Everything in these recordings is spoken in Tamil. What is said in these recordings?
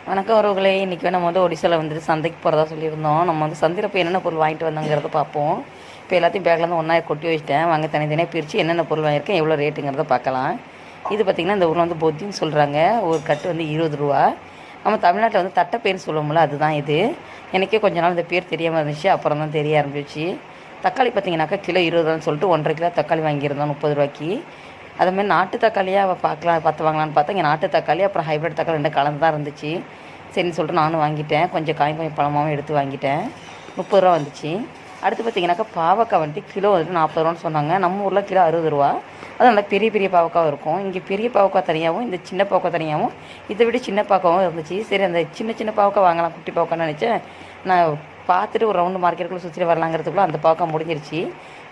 வணக்கம் உறவுகளே. இன்றைக்கி நம்ம ஒடிசாவில் வந்துட்டு சந்தைக்கு போகிறதா சொல்லியிருந்தோம். நம்ம சந்தையில் போய் என்னென்ன பொருள் வாங்கிட்டு வந்தாங்கிறத பார்ப்போம். இப்போ எல்லாத்தையும் பேக்லேருந்து ஒன்றா கொட்டி வச்சிட்டேன். வாங்க தனித்தனியாக பிரித்து என்னென்ன பொருள் வாங்கியிருக்கேன், எவ்வளோ ரேட்டுங்கிறத பார்க்கலாம். இது பார்த்திங்கன்னா இந்த ஊரில் பொத்தின்னு சொல்கிறாங்க. ஒரு கட்டு 20 ரூபா. நம்ம தமிழ்நாட்டில் தட்டைப்பேர்னு சொல்லுவோம்ல, அதுதான் இது. எனக்கே கொஞ்ச நாள் இந்த பேர் தெரியாமல் இருந்துச்சு, அப்புறம் தான் தெரிய ஆரம்பிச்சு. தக்காளி பார்த்திங்கனாக்கா கிலோ 20 ரூபான்னு சொல்லிட்டு 1,5 கிலோ தக்காளி வாங்கியிருந்தோம் 30 ரூபாய்க்கு. அதுமாதிரி நாட்டு தக்காளியாக பார்த்து வாங்கலான்னு பார்த்தா இங்கே நாட்டு தக்காளி அப்புறம் ஹைப்ரிட் தக்காளி 2 கலந்து தான் இருந்துச்சு. சரின்னு சொல்லிட்டு நானும் வாங்கிட்டேன். கொஞ்சம் கொஞ்சம் பழமாகவும் எடுத்து வாங்கிட்டேன். 30 ரூபா வந்துச்சு. அடுத்து பார்த்திங்கனாக்கா பாவக்காய் கிலோ 40 ரூபான்னு சொன்னாங்க. நம்ம ஊரில் கிலோ 60 ரூபா. அது நல்லா பெரிய பெரிய பாவக்காய் இருக்கும். இங்கே பெரிய பாவக்காய் தனியாகவும் இந்த சின்ன பாவக்காய் தனியாகவும் இதை விட சின்ன பாவக்காவும் இருந்துச்சு. சரி, அந்த சின்ன பாவக்காய் வாங்கலாம், குட்டி பாவக்கான்னு நினச்சேன். நான் பார்த்துட்டு ஒரு ரவுண்டு மார்க்கெட்டுக்குள்ளே சுற்றிட்டு வரலாங்கிறதுக்குள்ளே அந்த பாவக்காய் முடிஞ்சிருச்சு.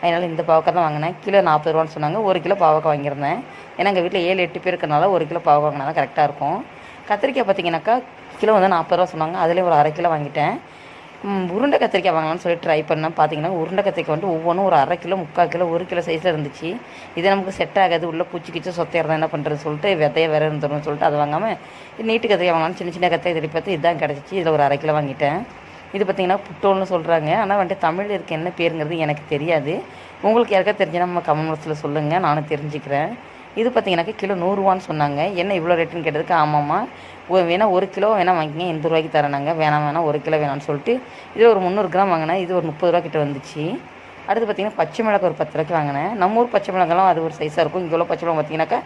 அதனால் இந்த பாவக்காய் தான் வாங்கினேன். கிலோ 40 ரூபான்னு சொன்னாங்க. 1 கிலோ பாவக்காய் வாங்கியிருந்தேன். ஏன்னா எங்கள் வீட்டில் 7-8 பேர் இருக்கிறனால 1 கிலோ பாவக்காய் வாங்கினா தான் கரெக்டாக இருக்கும். கத்திரிக்காய் பார்த்திங்கனாக்கா கிலோ 40 ரூபா சொன்னாங்க. அதிலே ஒரு 1/2 கிலோ வாங்கிட்டேன். உருண்டை கத்திரிக்காய் வாங்கலாம்னு சொல்லி ட்ரை பண்ணேன். பார்த்திங்கன்னா உருண்டை கத்திரிக்காய் ஒவ்வொன்றும் ஒரு 1/2 கிலோ 3/4 கிலோ 1 கிலோ சைஸில் இருந்துச்சு. இது நமக்கு செட் ஆகாது, உள்ளே பூச்சி கிச்சு சொத்தையாக என்ன பண்ணுறது சொல்லிட்டு விதைய வேறு இருந்துடும் சொல்லிட்டு அதை வாங்காமல் நீட்டு கத்திரிக்காய் வாங்கலாம் சின்ன சின்ன கத்திரிக்காய் திருப்பி பார்த்து இதுதான் கிடச்சிச்சு. இதில் ஒரு 1/2 கிலோ வாங்கிட்டேன். இது பார்த்திங்கன்னா புட்டோல்னு சொல்கிறாங்க. ஆனால் தமிழ் இருக்க என்ன பேருங்கிறது எனக்கு தெரியாது. உங்களுக்கு யாருக்கா தெரிஞ்சுன்னா நம்ம கமெண்ட் பாக்ஸில் சொல்லுங்கள், நானும் தெரிஞ்சுக்கிறேன். இது பார்த்திங்கனாக்கா கிலோ 100 ரூபான்னு சொன்னாங்க. என்ன இவ்வளோ ரேட்டுன்னு கேட்டதுக்கு ஆமாம்மா வேணால் 1 கிலோ வேணால் வாங்கிங்க, 80 ரூபாய்க்கு தரேனாங்க. வேணாம் 1 கிலோ வேணான்னு சொல்லிட்டு இதில் ஒரு 300 கிராம் வாங்கினேன். இது ஒரு 30 ரூபா கிட்ட வந்துச்சு. அடுத்து பார்த்திங்கன்னா பச்சை மிளகாய் ஒரு 10 ரூபாய்க்கு வாங்கினேன். நம்ம ஊர் பச்சை மிளகாலாம் அது ஒரு சைஸாக இருக்கும். இங்கே உள்ள பச்சை மிளகா பார்த்திங்கனாக்கா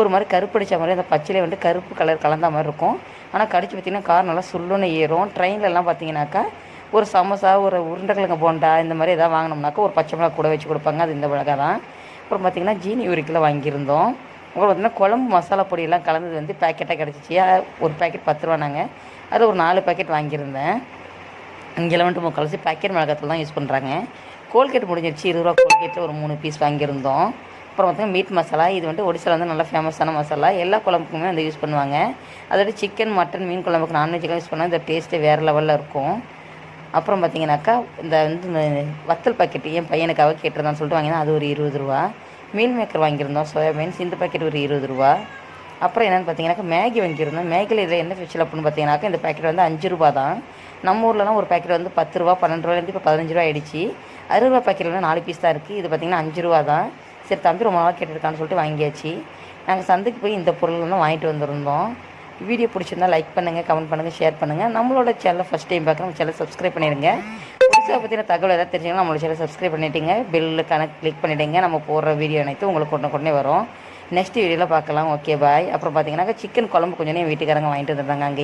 ஒரு மாதிரி கருப்படிச்ச மாதிரி அந்த பச்சையிலே கருப்பு கலர் கலந்த மாதிரி இருக்கும். ஆனால் கடிச்சு பார்த்திங்கன்னா கார் நல்லா சுள்ளுன்னு ஏறும். ட்ரெயின்லலாம் பார்த்திங்கனாக்கா ஒரு சமோசா ஒரு உருண்டைக்கிழங்கு போண்டா இந்த மாதிரி எதாவது வாங்கினோம்னாக்கா ஒரு பச்சை மிளகா கூட வச்சு கொடுப்பாங்க. அது இந்த மிளகா தான். அப்புறம் பார்த்திங்கன்னா ஜீனி 1 கிலோ வாங்கியிருந்தோம். அப்புறம் பார்த்திங்கன்னா குழம்பு மசாலா பொடியெல்லாம் கலந்தது பேக்கெட்டாக கிடச்சிச்சு. ஒரு பேக்கெட் 10 ரூபானாங்க. அது ஒரு 4 பேக்கெட் வாங்கியிருந்தேன். இங்கே 3/4 பேக்கெட் மிளகாத்தூள் தான் யூஸ் பண்ணுறாங்க. கோல்கேட் முடிஞ்சிருச்சு. 20 ரூபா கோல்கேட்டில் ஒரு 3 பீஸ் வாங்கியிருந்தோம். அப்புறம் பார்த்திங்கன்னா மீட் மசாலா. இது ஒடிசாவில் நல்லா ஃபேமஸான மசாலா. எல்லா குழம்புக்குமே யூஸ் பண்ணுவாங்க. அதோட சிக்கன் மட்டன் மீன் குழம்புக்கு நான்வெஜ்ஜுக்கெல்லாம் யூஸ் பண்ணால் இந்த டேஸ்ட்டே வேறு லெவலில் இருக்கும். அப்புறம் பார்த்திங்கனாக்கா இந்த வத்தல் பாக்கெட் என் பையனுக்காக கேட்டிருந்தான்னு சொல்லிட்டு வாங்கினா அது ஒரு 20 ரூபா. மீல் மேக்கர் வாங்கியிருந்தோம் சோயாபீன்ஸ், இந்த பாக்கெட் ஒரு 20 ரூபா. அப்புறம் என்னென்னு பார்த்தீங்கன்னாக்கா மேகி வாங்கியிருந்தோம். மேகியில் இதில் என்ன ஸ்பெஷல் அப்படின்னு பார்த்தீங்கன்னாக்கா இந்த பேக்கெட் 5 ரூபா தான். நம்ம ஊர்லலாம் ஒரு பேக்கெட் 10 ரூபா 12 ரூபாலேருந்து இப்போ 15 ரூபா ஆகிடுச்சு. 60 ரூபா பேக்கெட்டில் 4 பீஸ் தான் இருக்குது. இது பார்த்திங்கன்னா 5 ரூபா தான். சரி, தம்பி ரொம்ப நாளாக கேட்டிருக்கான்னு சொல்லிட்டு வாங்கியாச்சு. நாங்கள் சந்தைக்கு போய் இந்த பொருள் வாங்கிட்டு வந்திருந்தோம். வீடியோ பிடிச்சிருந்தா லைக் பண்ணுங்கள், கமெண்ட் பண்ணுங்கள், ஷேர் பண்ணுங்கள். நம்மளோட சேனலை ஃபஸ்ட் டைம் பார்க்க நம்ம சேனலை சப்ஸ்கிரைப் பண்ணிடுங்க. ஒடிசா பற்றின தகவல் எதாவது தெரிஞ்சுங்கன்னா நம்மளோட சேனலை சப்ஸ்கிரைப் பண்ணிவிட்டுங்க. பெல்லுக்கான கிளிக் பண்ணிவிடுங்க. நம்ம போடுற வீடியோ அனைத்து உங்களுக்கு உடனே வரும். நெக்ஸ்ட் வீடியோவில் பார்க்கலாம். ஓகே, பாய். அப்புறம் பார்த்தீங்கன்னாக்கா சிக்கன் குழம்பு கொஞ்சம் வீட்டுக்காரங்க வாங்கிட்டு வந்துருந்தாங்க. அங்கேயே